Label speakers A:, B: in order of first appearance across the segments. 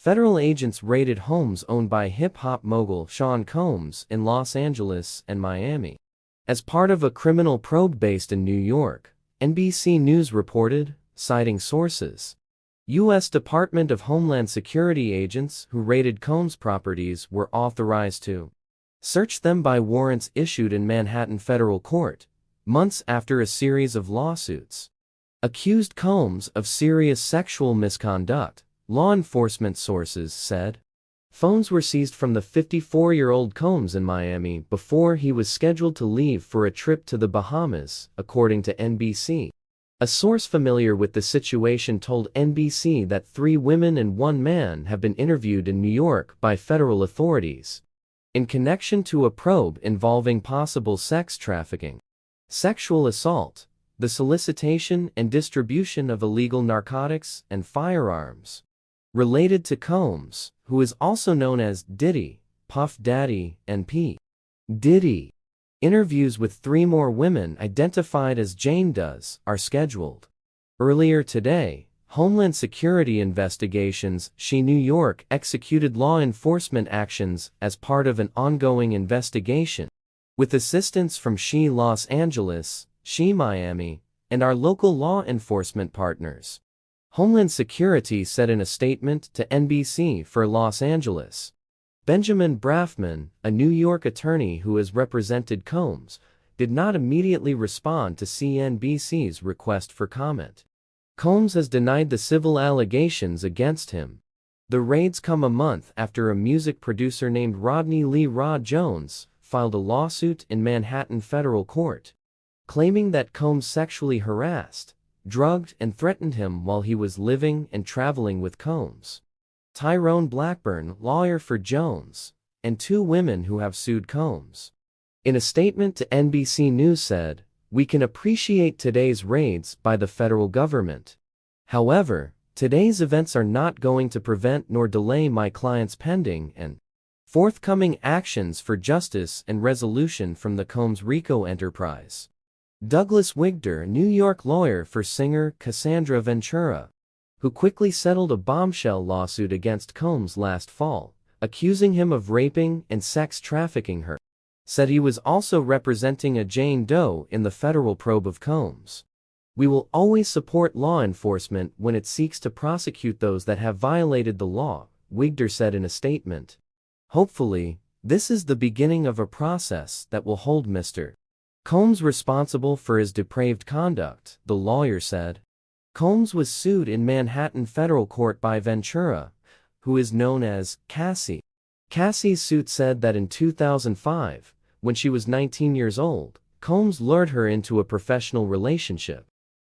A: Federal agents raided homes owned by hip-hop mogul Sean Combs in Los Angeles and Miami. As part of a criminal probe based in New York, NBC News reported, citing sources. U.S. Department of Homeland Security agents who raided Combs' properties were authorized to search them by warrants issued in Manhattan federal court, months after a series of lawsuits accused Combs of serious sexual misconduct, law enforcement sources said. Phones were seized from the 54-year-old Combs in Miami before he was scheduled to leave for a trip to the Bahamas, according to NBC. A source familiar with the situation told NBC that 3 women and 1 man have been interviewed in New York by federal authorities in connection to a probe involving possible sex trafficking, sexual assault, the solicitation and distribution of illegal narcotics and firearms. Related to Combs, who is also known as Diddy, Puff Daddy, and P. Diddy. Interviews with 3 more women identified as Jane Does are scheduled. Earlier today, Homeland Security investigations New York executed law enforcement actions as part of an ongoing investigation, with assistance from Los Angeles, Miami, and our local law enforcement partners. Homeland Security said in a statement to NBC for Los Angeles. Benjamin Brafman, a New York attorney who has represented Combs, did not immediately respond to CNBC's request for comment. Combs has denied the civil allegations against him. The raids come a month after a music producer named Rodney Lee Rod Jones filed a lawsuit in Manhattan federal court, claiming that Combs sexually harassed, drugged, and threatened him while he was living and traveling with Combs. Tyrone Blackburn, lawyer for Jones, and 2 women who have sued Combs, in a statement to NBC News said, "We can appreciate today's raids by the federal government. However, today's events are not going to prevent nor delay my client's pending and forthcoming actions for justice and resolution from the Combs RICO enterprise." Douglas Wigder, a New York lawyer for singer Cassandra Ventura, who quickly settled a bombshell lawsuit against Combs last fall, accusing him of raping and sex trafficking her, said he was also representing a Jane Doe in the federal probe of Combs. "We will always support law enforcement when it seeks to prosecute those that have violated the law," Wigder said in a statement. "Hopefully, this is the beginning of a process that will hold Mr. Combs responsible for his depraved conduct," the lawyer said. Combs was sued in Manhattan federal court by Ventura, who is known as Cassie. Cassie's suit said that in 2005, when she was 19 years old, Combs lured her into a professional relationship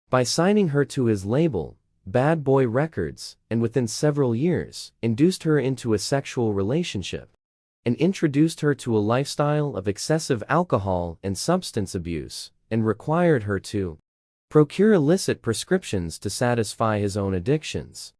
A: by signing her to his label, Bad Boy Records, and within several years, induced her into a sexual relationship and introduced her to a lifestyle of excessive alcohol and substance abuse, and required her to procure illicit prescriptions to satisfy his own addictions.